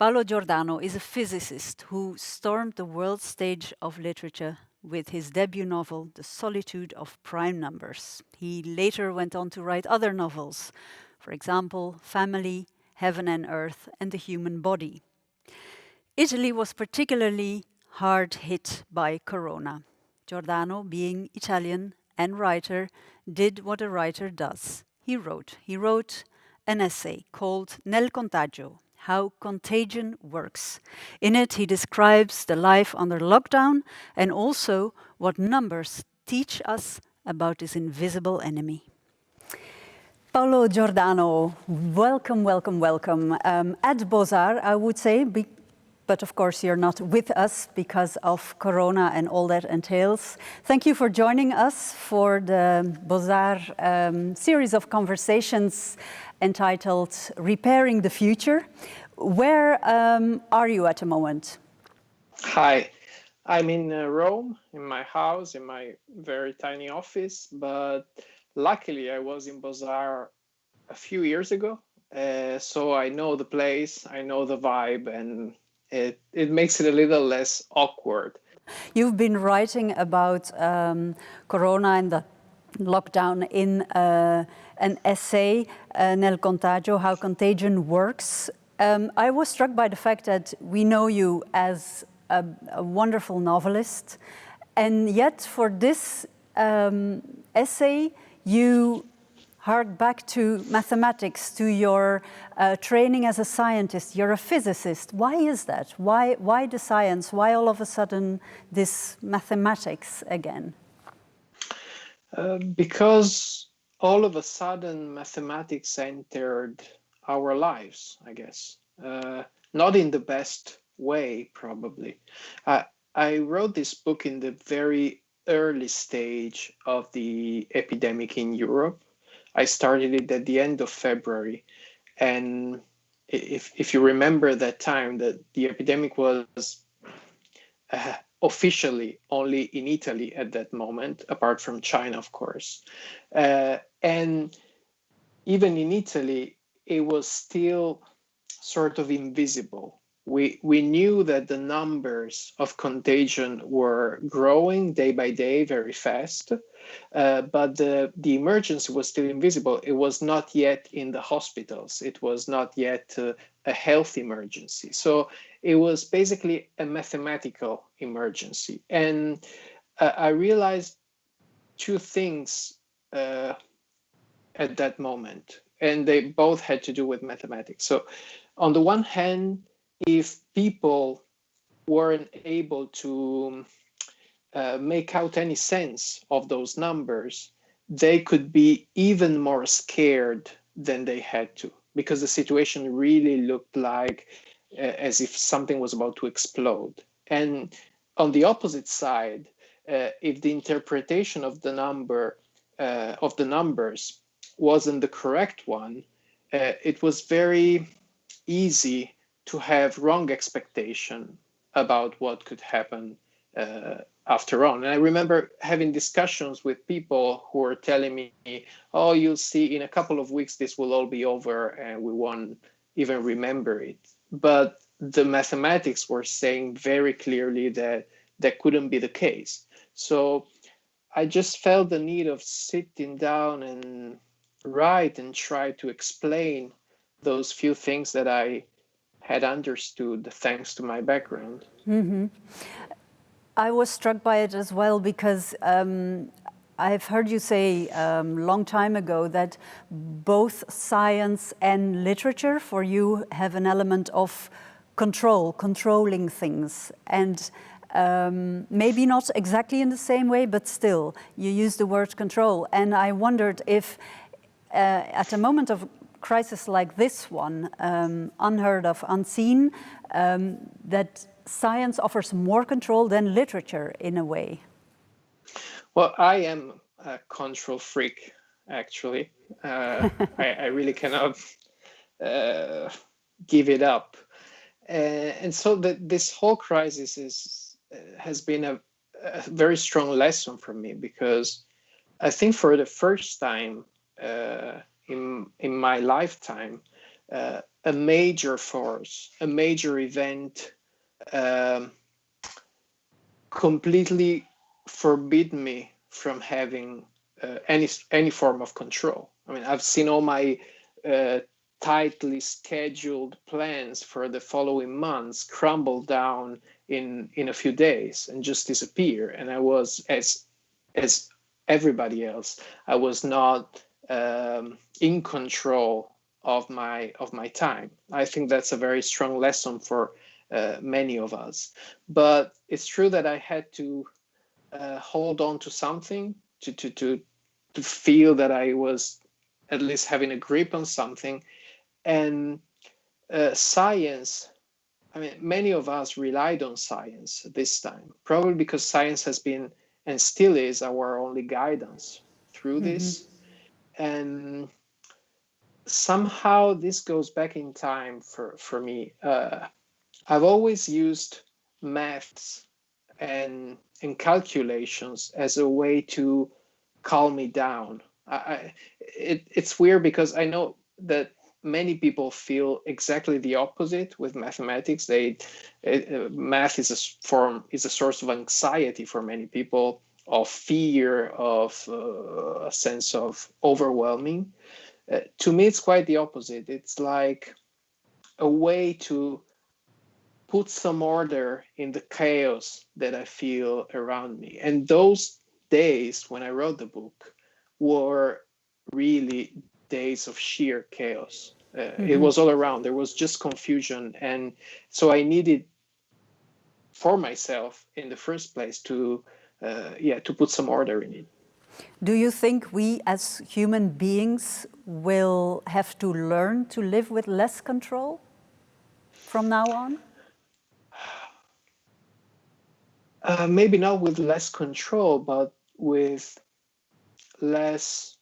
Paolo Giordano is a physicist who stormed the world stage of literature with his debut novel, The Solitude of Prime Numbers. He later went on to write other novels, for example, Family, Heaven and Earth, and The Human Body. Italy was particularly hard hit by Corona. Giordano, being Italian and writer, did what a writer does. He wrote an essay called Nel Contagio, How Contagion Works. In it, he describes the life under lockdown and also what numbers teach us about this invisible enemy. Paolo Giordano, welcome, welcome, welcome. At BOZAR, I would say, but of course you're not with us because of Corona and all that entails. Thank you for joining us for the BOZAR series of conversations entitled Repairing the Future. Where are you at the moment? Hi, I'm in Rome, in my house, in my very tiny office, but luckily I was in BOZAR a few years ago, so I know the place, I know the vibe, and it makes it a little less awkward. You've been writing about Corona and the lockdown in an essay, Nel Contagio, How Contagion Works. I was struck by the fact that we know you as a wonderful novelist, and yet for this essay you hark back to mathematics, to your training as a scientist. You're a physicist. Why is that? Why the science? Why all of a sudden this mathematics again? Because all of a sudden mathematics entered our lives, I guess. Not in the best way, probably. I wrote this book in the very early stage of the epidemic in Europe. I started it at the end of February. And if you remember that time, that the epidemic was officially only in Italy at that moment, apart from China, of course. And even in Italy, it was still sort of invisible. We knew that the numbers of contagion were growing day by day very fast, but the emergency was still invisible. It was not yet in the hospitals. It was not yet a health emergency. So it was basically a mathematical emergency. And I realized two things at that moment, and they both had to do with mathematics. So on the one hand, if people weren't able to make out any sense of those numbers, they could be even more scared than they had to, because the situation really looked like as if something was about to explode. And on the opposite side, if the interpretation of the numbers wasn't the correct one, it was very easy to have wrong expectation about what could happen after on. And I remember having discussions with people who were telling me, oh, you'll see in a couple of weeks this will all be over and we won't even remember it. But the mathematics were saying very clearly that that couldn't be the case. So I just felt the need of sitting down and write and try to explain those few things that I had understood thanks to my background. Mm-hmm. I was struck by it as well because I've heard you say a long time ago that both science and literature for you have an element of controlling things, and maybe not exactly in the same way, but still you use the word control. And I wondered if at a moment of crisis like this one, unheard of, unseen, that science offers more control than literature in a way. Well, I am a control freak, actually. I really cannot give it up. And so this whole crisis has been a very strong lesson for me, because I think for the first time in my lifetime, a major force, a major event, um, completely forbid me from having any form of control. I mean, I've seen all my uh, tightly scheduled plans for the following months crumble down in a few days and just disappear. And I was as everybody else. I was not in control of my time. I think that's a very strong lesson for many of us. But it's true that I had to hold on to something to feel that I was at least having a grip on something. And science, I mean, many of us relied on science this time, probably because science has been and still is our only guidance through this. And somehow this goes back in time for me. I've always used maths and calculations as a way to calm me down. It's weird because I know that many people feel exactly the opposite with mathematics. Math is a source of anxiety for many people, of fear, of a sense of overwhelming. To me, it's quite the opposite. It's like a way to put some order in the chaos that I feel around me. And those days when I wrote the book were really days of sheer chaos. It was all around. There was just confusion. And so I needed for myself in the first place to put some order in it. Do you think we as human beings will have to learn to live with less control from now on? Maybe not with less control, but with less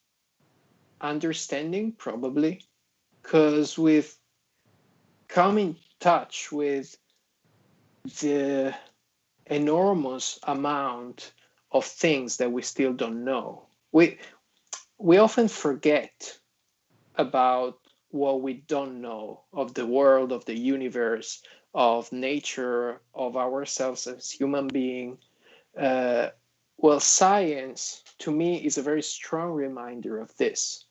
understanding, probably. Because we've come in touch with the enormous amount of things that we still don't know. We often forget about what we don't know of the world, of the universe, of nature, of ourselves as human being. Uh, well, science to me is a very strong reminder of this.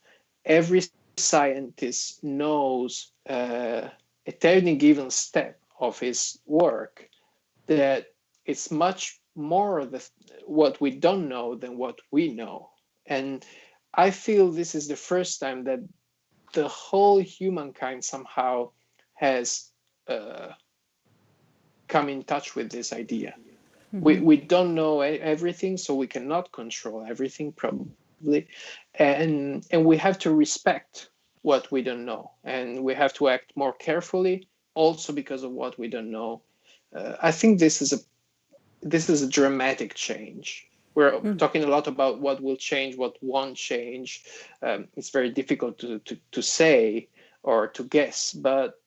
Every scientist knows at any given step of his work that it's much more what we don't know than what we know. And I feel this is the first time that the whole humankind somehow has uh, come in touch with this idea. We don't know everything, so we cannot control everything probably, and we have to respect what we don't know, and we have to act more carefully also because of what we don't know. I think this is a dramatic change. We're talking a lot about what will change, what won't change. It's very difficult to say or to guess, but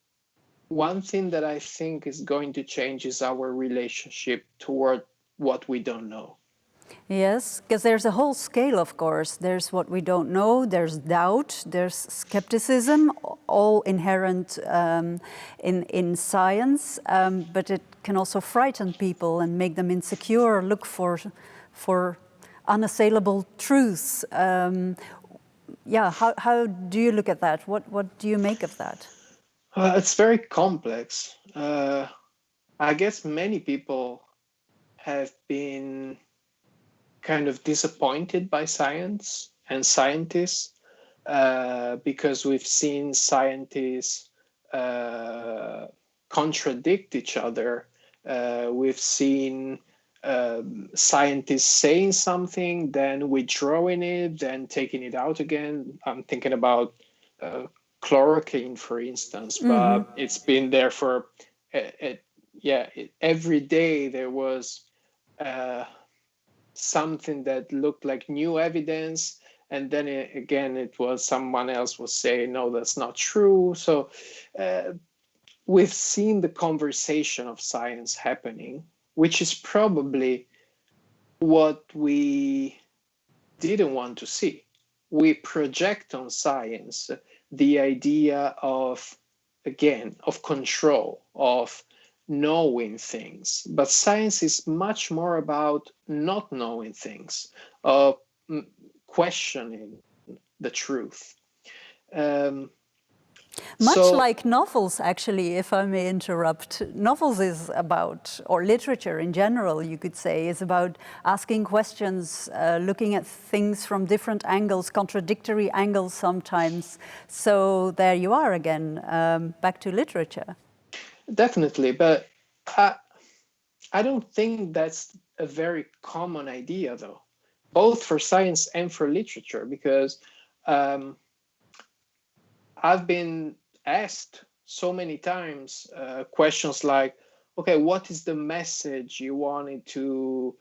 one thing that I think is going to change is our relationship toward what we don't know. Yes, because there's a whole scale, of course. There's what we don't know, there's doubt, there's skepticism, all inherent in science, but it can also frighten people and make them insecure, look for unassailable truths. Yeah, how do you look at that? What do you make of that? It's very complex. I guess many people have been kind of disappointed by science and scientists because we've seen scientists contradict each other. We've seen scientists saying something, then withdrawing it, then taking it out again. I'm thinking about chloroquine, for instance, but it's been there for, every day there was something that looked like new evidence, and then again it was someone else was saying no, that's not true. So we've seen the conversation of science happening, which is probably what we didn't want to see. We project on science the idea of again, of control, of knowing things. But science is much more about not knowing things, of questioning the truth. Um, Much so like novels, actually, if I may interrupt. Novels is about, or literature in general, you could say, is about asking questions, looking at things from different angles, contradictory angles sometimes. So there you are again, back to literature. definitely, but I don't think that's a very common idea, though, both for science and for literature, because um, I've been asked so many times questions like, okay, what is the message you wanted to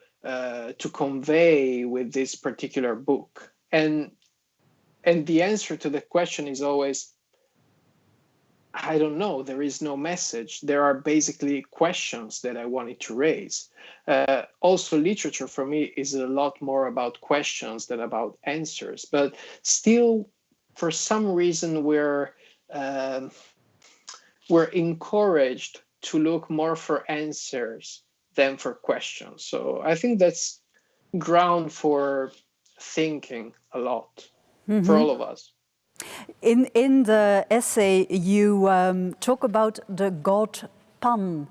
convey with this particular book? And the answer to the question is always, I don't know. There is no message. There are basically questions that I wanted to raise. Also, literature for me is a lot more about questions than about answers. But still, for some reason, um, we're encouraged to look more for answers than for questions. So I think that's ground for thinking a lot for all of us. In the essay, you talk about the god Pan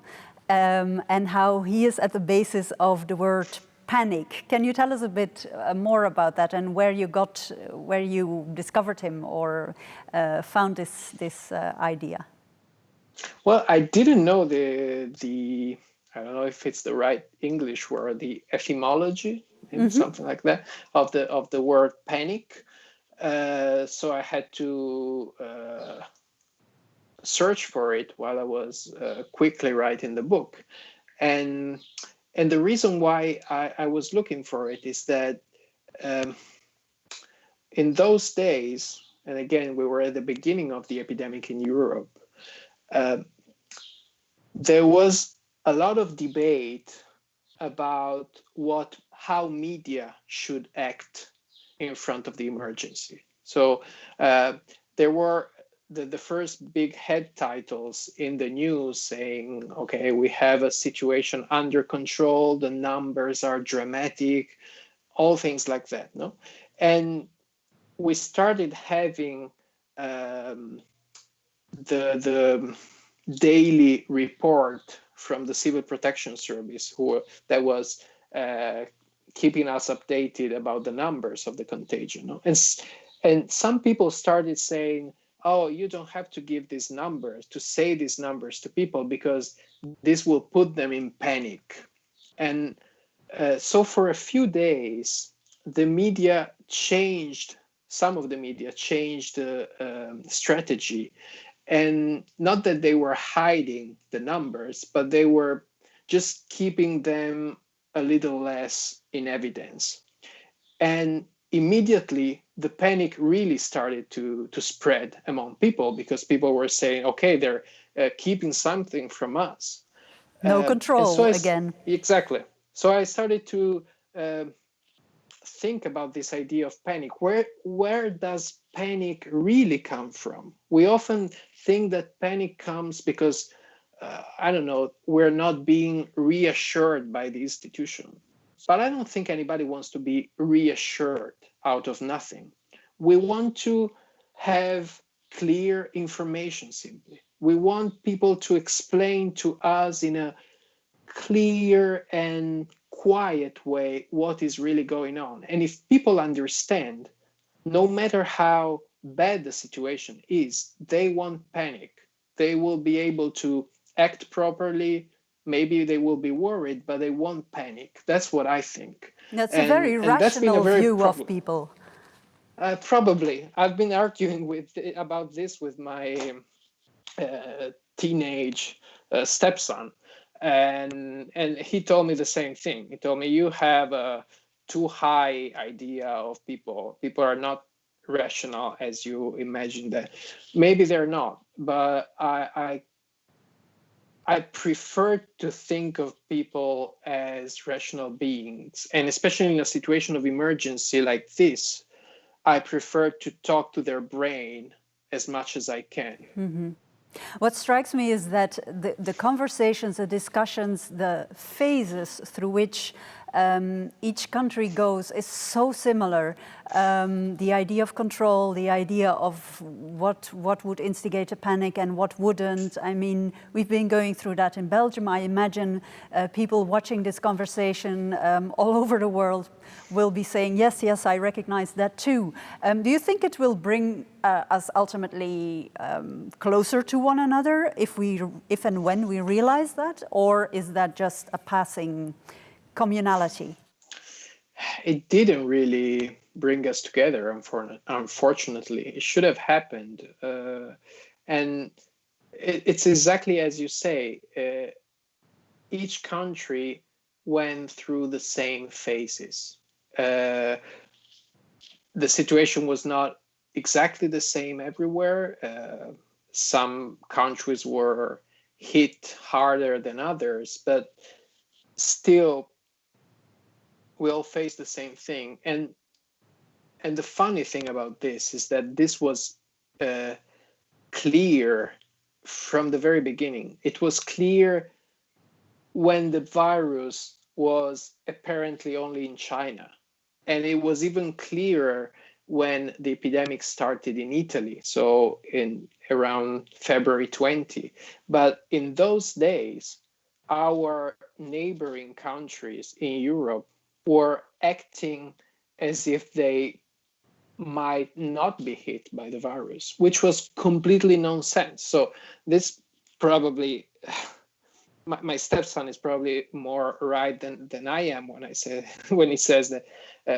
and how he is at the basis of the word panic. Can you tell us a bit more about that and where you discovered him or found this idea? Well, I didn't know the I don't know if it's the right English word, the etymology, maybe something like that, of the word panic. So I had to search for it while I was quickly writing the book, and and the reason why I was looking for it is that um, in those days, and again we were at the beginning of the epidemic in Europe. Uh, there was a lot of debate about how media should act in front of the emergency. So there were the first big head titles in the news saying, okay, we have a situation under control, the numbers are dramatic, all things like that. No, and we started having um, the daily report from the Civil Protection Service, that was uh, keeping us updated about the numbers of the contagion. No? And some people started saying, "Oh, you don't have to give these numbers to say these numbers to people because this will put them in panic." And so for a few days, the media changed. Some of the media changed the strategy, and not that they were hiding the numbers, but they were just keeping them a little less in evidence. And immediately the panic really started to spread among people because people were saying, okay, they're keeping something from us. No And so control again. exactly. So I started to think about this idea of panic. Where does panic really come from? We often think that panic comes because I don't know, we're not being reassured by the institution. But I don't think anybody wants to be reassured out of nothing. We want to have clear information simply. We want people to explain to us in a clear and quiet way what is really going on. And if people understand, no matter how bad the situation is, they won't panic. They will be able to act properly. Maybe they will be worried, but they won't panic. That's what I think. That's a very And that's been a rational very view of problem. people. Probably, I've been arguing about this with my teenage stepson, and he told me the same thing. He told me, you have a too high idea of people. People are not rational as you imagine that. Maybe they're not, but I prefer to think of people as rational beings, and especially in a situation of emergency like this, I prefer to talk to their brain as much as I can. What strikes me is that the conversations, the discussions, the phases through which each country goes is so similar. The idea of control, the idea of what would instigate a panic and what wouldn't. I mean, we've been going through that in Belgium. I imagine people watching this conversation all over the world will be saying, yes, yes, I recognize that too. Do you think it will bring us ultimately closer to one another if and when we realize that? Or is that just a passing communality? It didn't really bring us together, unfortunately. It should have happened. And it's exactly as you say. Each country went through the same phases. The situation was not exactly the same everywhere. Some countries were hit harder than others, but still we all face the same thing. And the funny thing about this is that this was clear from the very beginning. It was clear when the virus was apparently only in China. And it was even clearer when the epidemic started in Italy, so in around February 20. But in those days, our neighboring countries in Europe were acting as if they might not be hit by the virus, which was completely nonsense. So this probably, my stepson is probably more right than I am when when he says that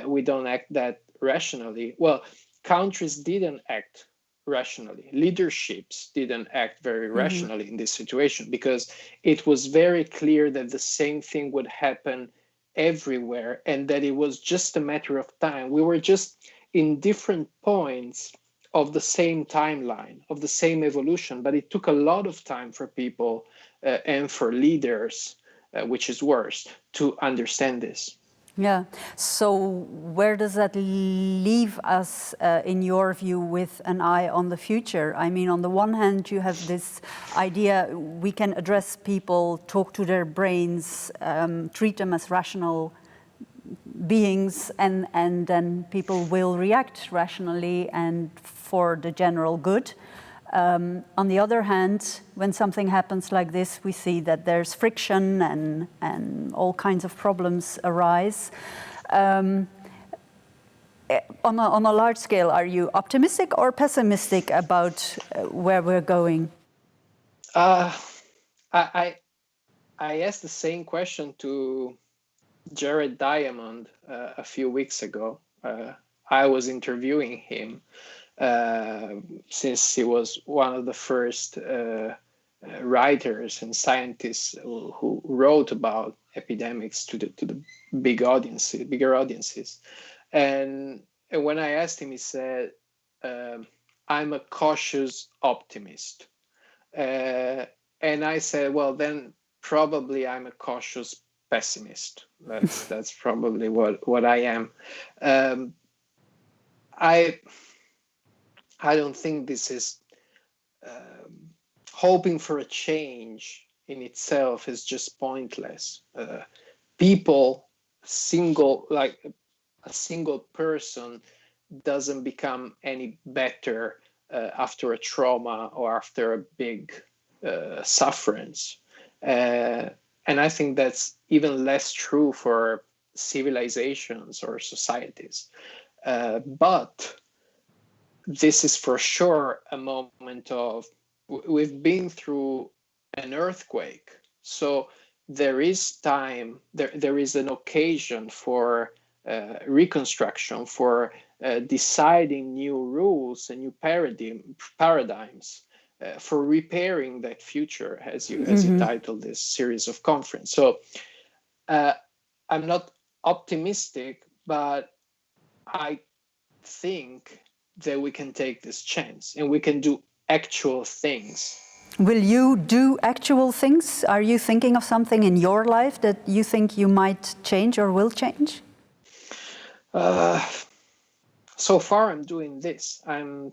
we don't act that rationally. Well, countries didn't act rationally. Leaderships didn't act very rationally in this situation, because it was very clear that the same thing would happen everywhere and that it was just a matter of time. We were just in different points of the same timeline, of the same evolution, but it took a lot of time for people and for leaders, which is worse, to understand this. Yeah. So where does that leave us, in your view, with an eye on the future? I mean, on the one hand, you have this idea we can address people, talk to their brains, treat them as rational beings, and then people will react rationally and for the general good. On the other hand, when something happens like this, we see that there's friction and all kinds of problems arise. On a large scale, are you optimistic or pessimistic about where we're going? I asked the same question to Jared Diamond a few weeks ago. I was interviewing him since he was one of the first writers and scientists who wrote about epidemics to the bigger audiences. And when I asked him, he said, "I'm a cautious optimist." And I said, well, then probably I'm a cautious pessimist. That's probably what I am. I don't think this is hoping for a change in itself is just pointless. People, a single person doesn't become any better after a trauma or after a big sufferance. And I think that's even less true for civilizations or societies. But this is for sure a moment of, we've been through an earthquake. So there is time, there is an occasion for reconstruction, for deciding new rules and new paradigms, for repairing that future, as you titled this series of conference. So I'm not optimistic, but I think that we can take this chance and we can do actual things. Will you do actual things? Are you thinking of something in your life that you think you might change or will change? So far, I'm doing this. I'm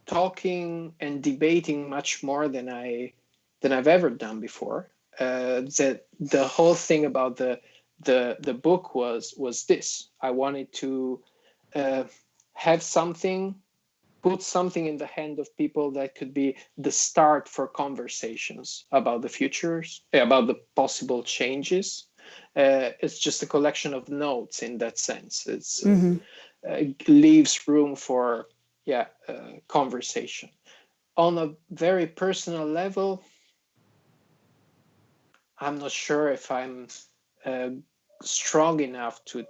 talking and debating much more than I've ever done before. That the whole thing about the book was this. I wanted to have something, put something in the hand of people that could be the start for conversations about the futures, about the possible changes. It's just a collection of notes in that sense. It leaves room for conversation. On a very personal level, I'm not sure if I'm strong enough to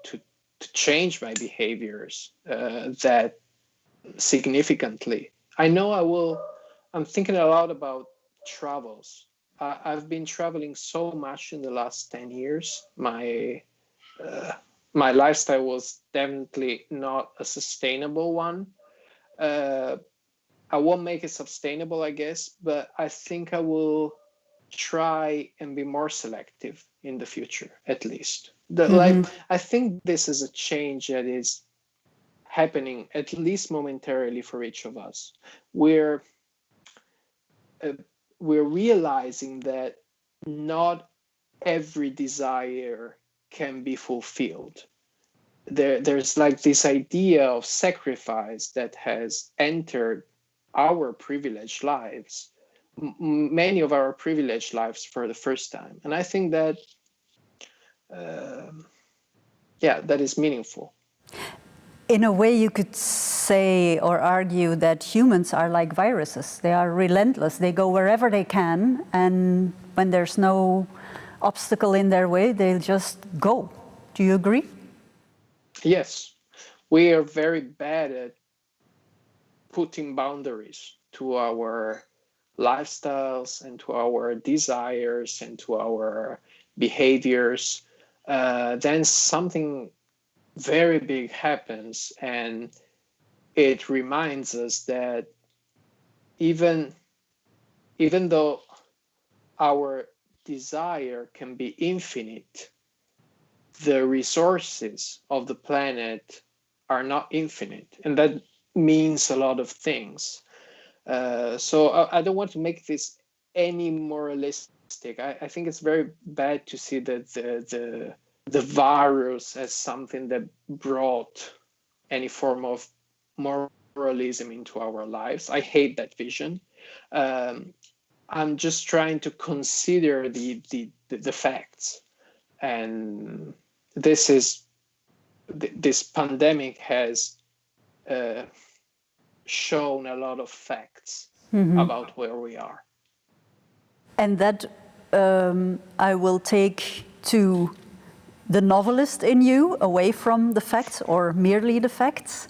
change my behaviors that significantly. I know I will. I'm thinking a lot about travels. I've been traveling so much in the last 10 years. My lifestyle was definitely not a sustainable one. I won't make it sustainable, I guess, but I think I will try and be more selective in the future, at least. I think this is a change that is happening, at least momentarily, for each of us. We're realizing that not every desire can be fulfilled. There's like this idea of sacrifice that has entered our privileged lives, many of our privileged lives for the first time. And I think that, that is meaningful. In a way, you could say or argue that humans are like viruses. They are relentless. They go wherever they can, and when there's no obstacle in their way, they'll just go. Do you agree? Yes. We are very bad at putting boundaries to our lifestyles and to our desires and to our behaviors. Then something very big happens, and it reminds us that even though our desire can be infinite, the resources of the planet are not infinite, and that means a lot of things. So I don't want to make this any moralistic. I think it's very bad to see that the virus as something that brought any form of moralism into our lives. I hate that vision. I'm just trying to consider the facts, and this pandemic has shown a lot of facts about where we are. And that I will take to the novelist in you, away from the facts or merely the facts.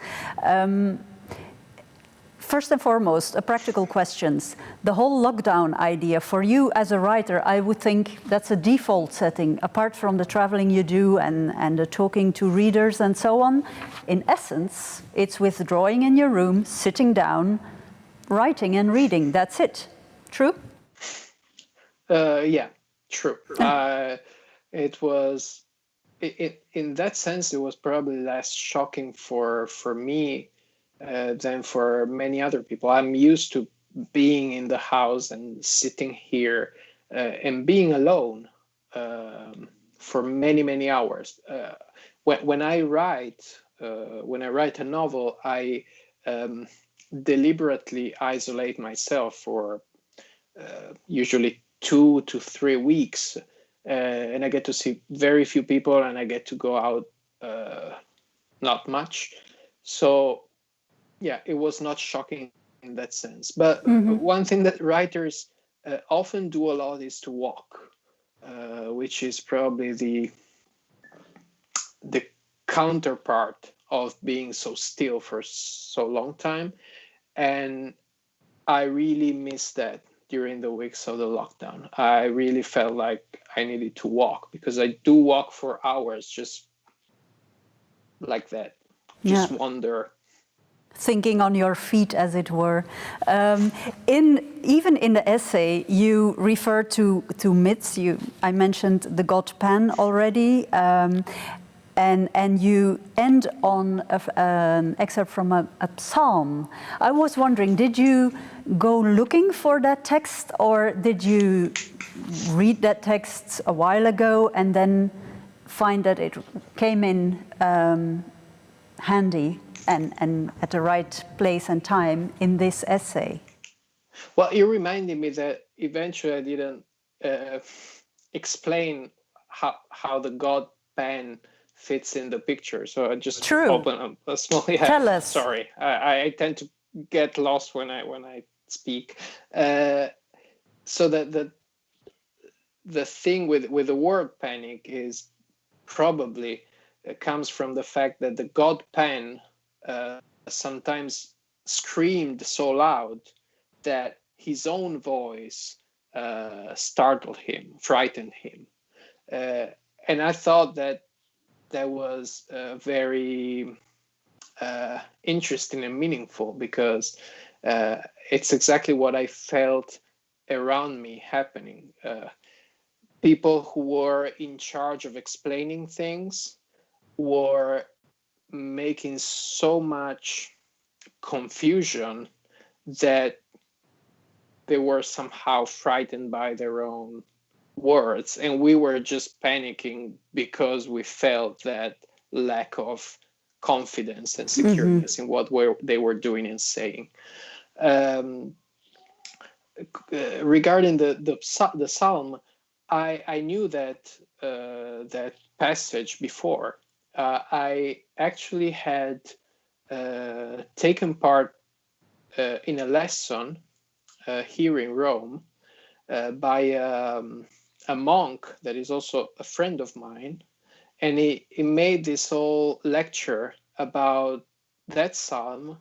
First and foremost, a practical questions. The whole lockdown idea for you as a writer, I would think that's a default setting, apart from the traveling you do and the talking to readers and so on. In essence, it's withdrawing in your room, sitting down, writing and reading. That's it. True? Yeah, true. It was, in that sense, it was probably less shocking for me than for many other people. I'm used to being in the house and sitting here and being alone for many hours. When I write a novel, I deliberately isolate myself for usually 2 to 3 weeks, and I get to see very few people, and I get to go out not much. So yeah, it was not shocking in that sense. But one thing that writers often do a lot is to walk, which is probably the counterpart of being so still for so long time. And I really missed that during the weeks of the lockdown. I really felt like I needed to walk, because I do walk for hours just like that, just wander. Thinking on your feet, as it were. Even in the essay, you refer to myths. I mentioned the god Pan already. and you end on an excerpt from a psalm. I was wondering, did you go looking for that text, or did you read that text a while ago and then find that it came in handy and at the right place and time in this essay? Well, you reminded me that eventually I didn't explain how the God pen fits in the picture. So I just open a small. Yeah, Tell us. Sorry, I tend to get lost when I speak. So that the thing with the word panic is probably comes from the fact that the God pen sometimes screamed so loud that his own voice startled him, frightened him. And I thought that was very interesting and meaningful, because it's exactly what I felt around me happening. People who were in charge of explaining things were making so much confusion that they were somehow frightened by their own words, and we were just panicking because we felt that lack of confidence and secureness in what they were doing and saying. Regarding the psalm, I knew that that passage before. I actually had taken part in a lesson here in Rome by a monk that is also a friend of mine, and he made this whole lecture about that psalm,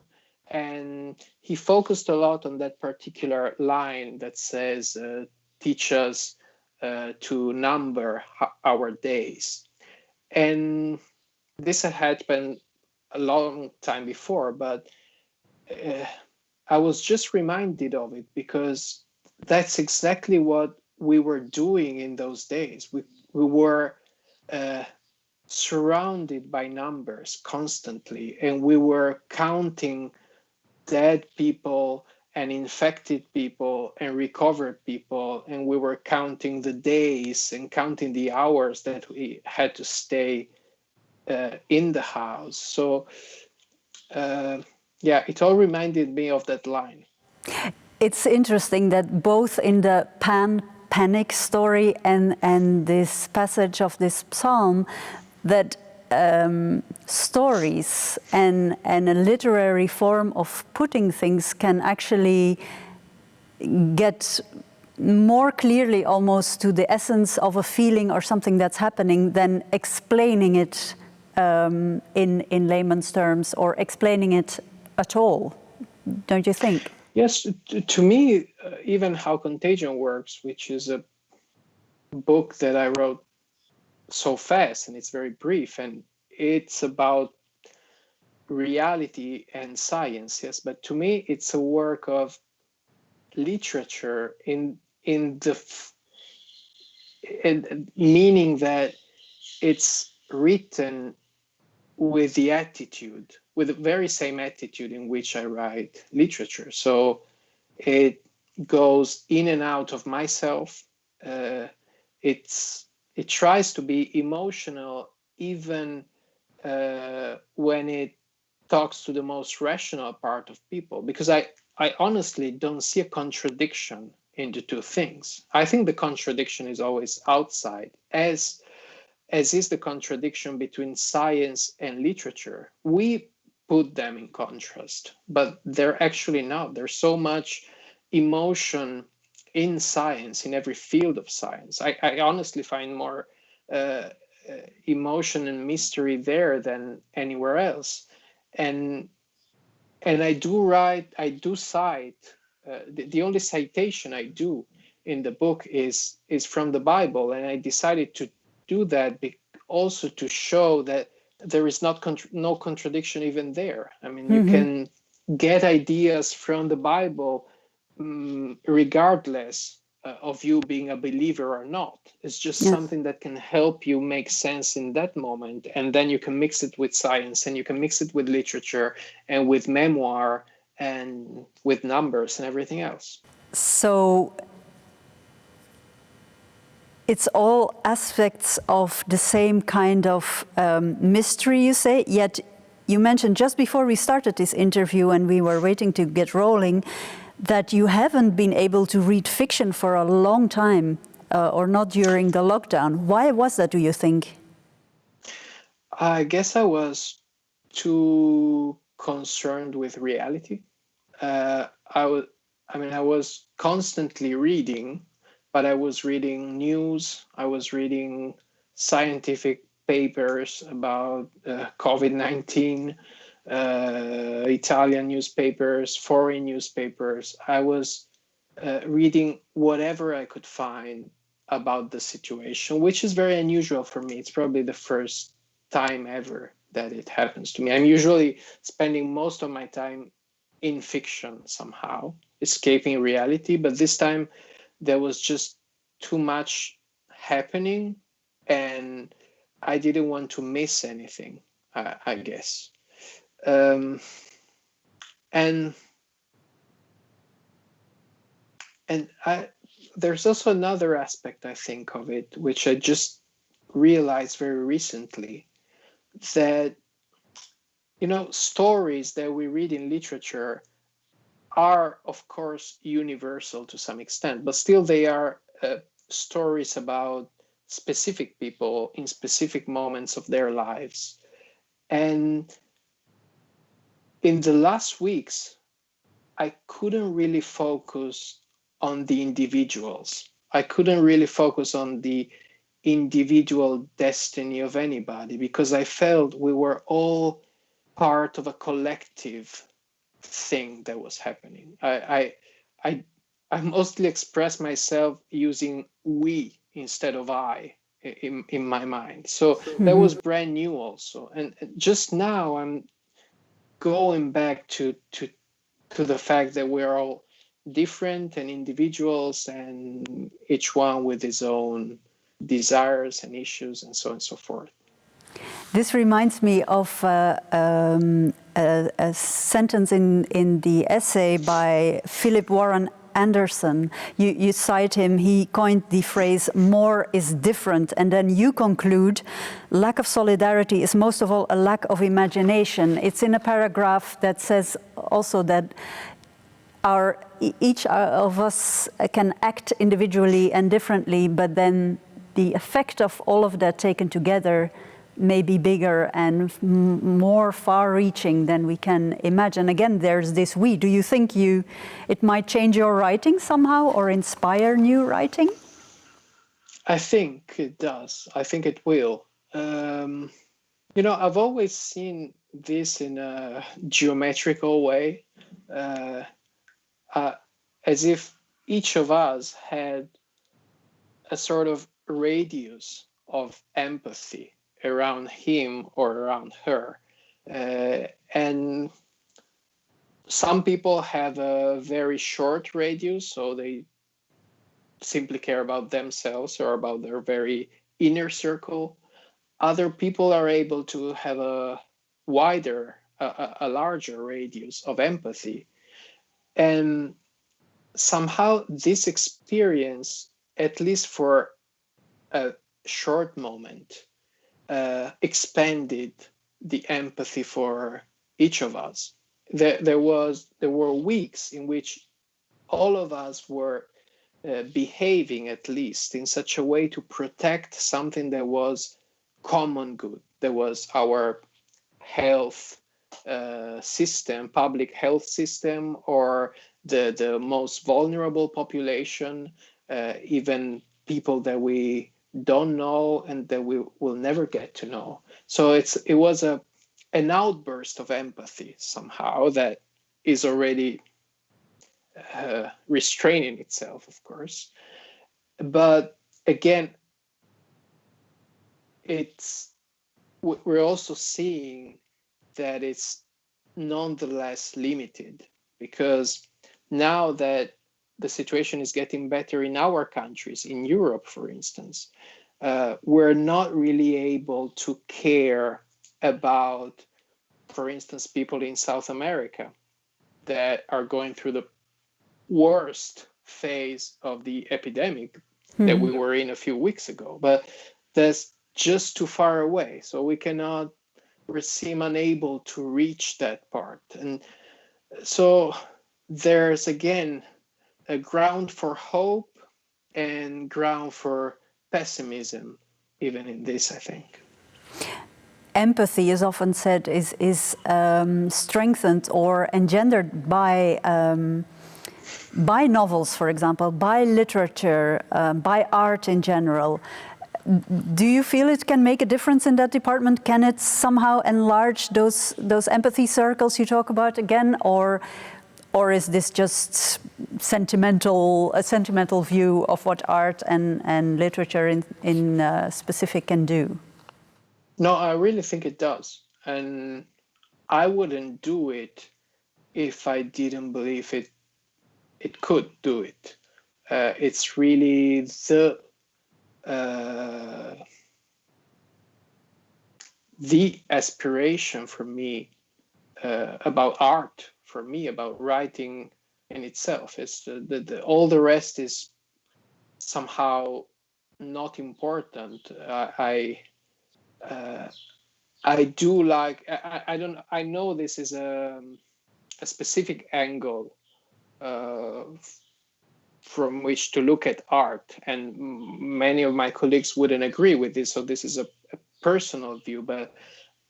and he focused a lot on that particular line that says, teach us to number our days. And this had happened a long time before, but I was just reminded of it because that's exactly what we were doing in those days. We were surrounded by numbers constantly, and we were counting dead people and infected people and recovered people, and we were counting the days and counting the hours that we had to stay in the house. So yeah, it all reminded me of that line. It's interesting that both in the panic story and this passage of this psalm, that stories and a literary form of putting things can actually get more clearly almost to the essence of a feeling or something that's happening than explaining it in layman's terms or explaining it at all. Don't you think? Yes, to me, even How Contagion Works, which is a book that I wrote so fast, and it's very brief, and it's about reality and science, yes, but to me it's a work of literature in the meaning that it's written with the attitude, with the very same attitude in which I write literature. So it goes in and out of myself. It tries to be emotional even when it talks to the most rational part of people, because I honestly don't see a contradiction in the two things. I think the contradiction is always outside, as is the contradiction between science and literature. We put them in contrast, but they're actually not. There's so much emotion in science, in every field of science. I honestly find more emotion and mystery there than anywhere else. And I do cite, the only citation I do in the book is from the Bible, and I decided to do that also to show that there is no contradiction even there. I mean, you can get ideas from the Bible regardless of you being a believer or not. It's just Yeah. something that can help you make sense in that moment. And then you can mix it with science, and you can mix it with literature and with memoir and with numbers and everything else. So it's all aspects of the same kind of mystery, you say, yet you mentioned just before we started this interview and we were waiting to get rolling that you haven't been able to read fiction for a long time, or not during the lockdown. Why was that, do you think? I guess I was too concerned with reality. I was, I mean, I was constantly reading, but I was reading news. I was reading scientific papers about COVID-19, Italian newspapers, foreign newspapers. I was reading whatever I could find about the situation, which is very unusual for me. It's probably the first time ever that it happens to me. I'm usually spending most of my time in fiction somehow, escaping reality. But this time there was just too much happening, and I didn't want to miss anything, I guess. Um, and there's also another aspect, I think, of it, which I just realized very recently, that stories that we read in literature are, of course, universal to some extent, but still they are stories about specific people in specific moments of their lives. And in the last weeks, I couldn't really focus on the individuals. I couldn't really focus on the individual destiny of anybody, because I felt we were all part of a collective thing that was happening. I mostly express myself using we instead of I in my mind. So that was brand new also. And just now I'm going back to the fact that we're all different and individuals, and each one with his own desires and issues and so on and so forth. This reminds me of a sentence in the essay by Philip Warren Anderson. You cite him, he coined the phrase, more is different, and then you conclude, lack of solidarity is most of all a lack of imagination. It's in a paragraph that says also that each of us can act individually and differently, but then the effect of all of that taken together may be bigger and more far-reaching than we can imagine. Again, there's this we. Do you think it might change your writing somehow or inspire new writing? I think it does. I think it will. I've always seen this in a geometrical way, as if each of us had a sort of radius of empathy around him or around her. And some people have a very short radius, so they simply care about themselves or about their very inner circle. Other people are able to have a wider, a larger radius of empathy. And somehow this experience, at least for a short moment, expanded the empathy for each of us. There were weeks in which all of us were behaving, at least in such a way, to protect something that was common good, that was our health system, public health system, or the most vulnerable population, even people that we don't know and that we will never get to know. So it was an outburst of empathy somehow that is already restraining itself, of course. But again, we're also seeing that it's nonetheless limited, because now that the situation is getting better in our countries, in Europe, for instance, we're not really able to care about, for instance, people in South America that are going through the worst phase of the epidemic that we were in a few weeks ago. But that's just too far away. So we seem unable to reach that part. And so there's again a ground for hope and ground for pessimism, even in this, I think. Empathy is often said is strengthened or engendered by novels, for example, by literature, by art in general. Do you feel it can make a difference in that department? Can it somehow enlarge those empathy circles you talk about again, or is this just a sentimental view of what art and literature in specific can do? No, I really think it does. And I wouldn't do it if I didn't believe it could do it. It's really the aspiration for me about art, for me about writing in itself. It's all the rest is somehow not important. I do like. I don't. I know this is a specific angle from which to look at art, and many of my colleagues wouldn't agree with this. So this is a personal view, but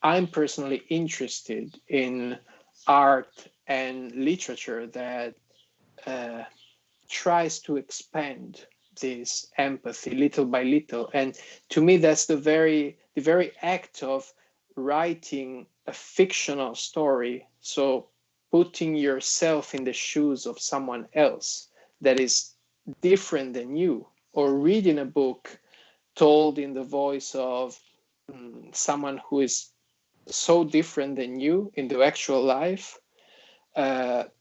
I'm personally interested in art and literature that tries to expand this empathy little by little. And to me, that's the very act of writing a fictional story. So putting yourself in the shoes of someone else that is different than you, or reading a book told in the voice of someone who is so different than you in the actual life, that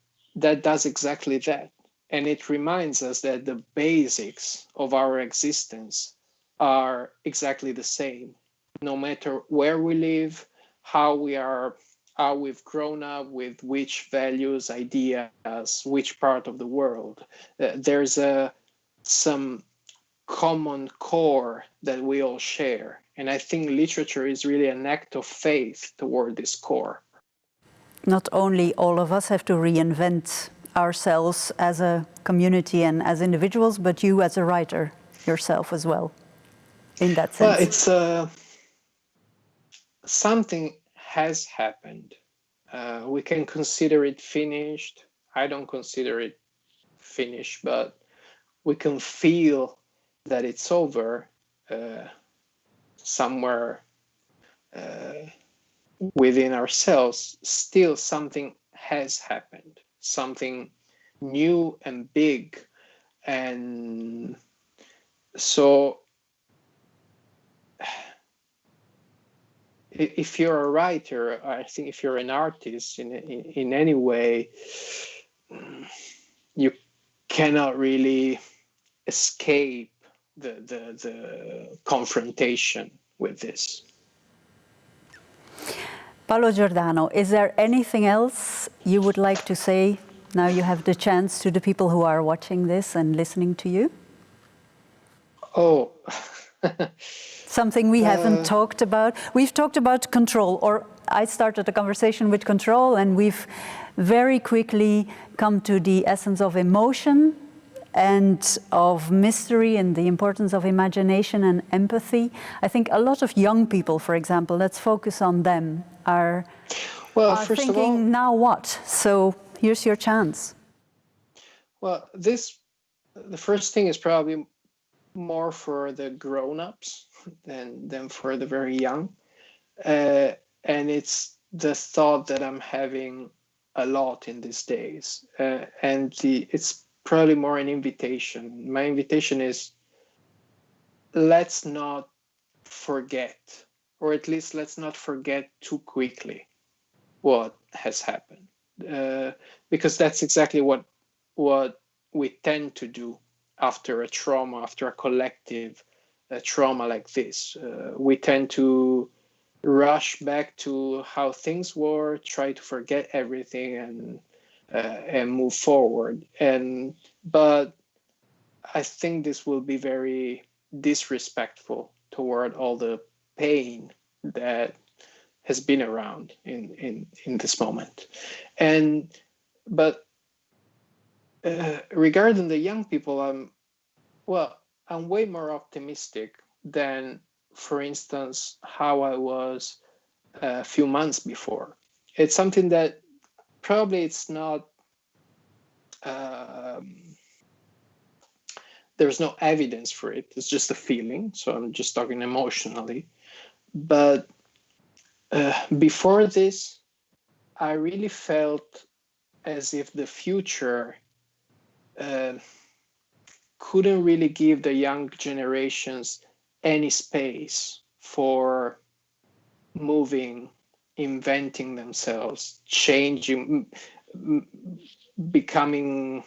does exactly that. And it reminds us that the basics of our existence are exactly the same, no matter where we live, how we've grown up, with which values, ideas, which part of the world. There's some common core that we all share. And I think literature is really an act of faith toward this core. Not only all of us have to reinvent ourselves as a community and as individuals, but you as a writer yourself as well, in that sense. Well, it's something has happened. We can consider it finished. I don't consider it finished, but we can feel that it's over somewhere within ourselves. Still, something has happened, something new and big. And so if you're a writer, I think if you're an artist in any way, you cannot really escape the confrontation with this. Paolo Giordano, is there anything else you would like to say? Now you have the chance to the people who are watching this and listening to you. Oh. Something we haven't talked about. We've talked about control, or I started the conversation with control, and we've very quickly come to the essence of emotion and of mystery and the importance of imagination and empathy. I think a lot of young people, for example, let's focus on them, are First thinking, of all, now what? So here's your chance. Well, the first thing is probably more for the grown-ups than for the very young. And it's the thought that I'm having a lot in these days. And it's probably more an invitation. My invitation is, let's not forget, or at least let's not forget too quickly what has happened. Because that's exactly what we tend to do after a trauma, after a collective trauma like this. We tend to rush back to how things were, try to forget everything and move forward. But I think this will be very disrespectful toward all the pain that has been around in this moment. But regarding the young people, I'm way more optimistic than, for instance, how I was a few months before. It's something that probably it's not, there's no evidence for it. It's just a feeling. So I'm just talking emotionally. But before this, I really felt as if the future couldn't really give the young generations any space for moving, inventing themselves, changing, becoming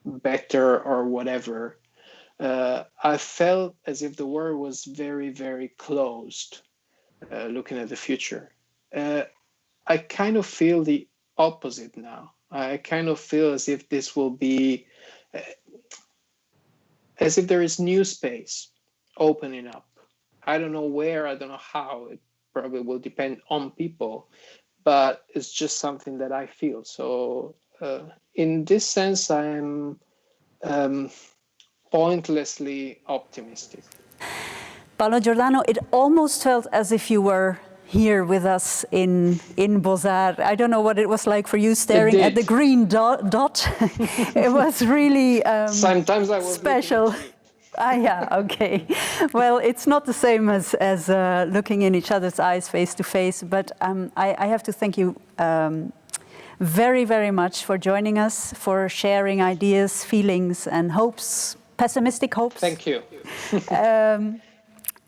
better or whatever. I felt as if the world was very, very closed, looking at the future. I kind of feel the opposite now. I kind of feel as if this will be, as if there is new space opening up. I don't know where, I don't know how. It probably will depend on people, but it's just something that I feel. So in this sense, I'm pointlessly optimistic. Paolo Giordano, it almost felt as if you were here with us in BOZAR. I don't know what it was like for you staring at the green dot. It was really sometimes I was special. Yeah, okay. Well, it's not the same as looking in each other's eyes face to face, but I have to thank you very, very much for joining us, for sharing ideas, feelings, and hopes, pessimistic hopes. Thank you.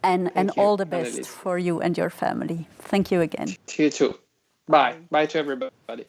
And all the best for you and your family. Thank you again. To you too. Bye. Bye to everybody.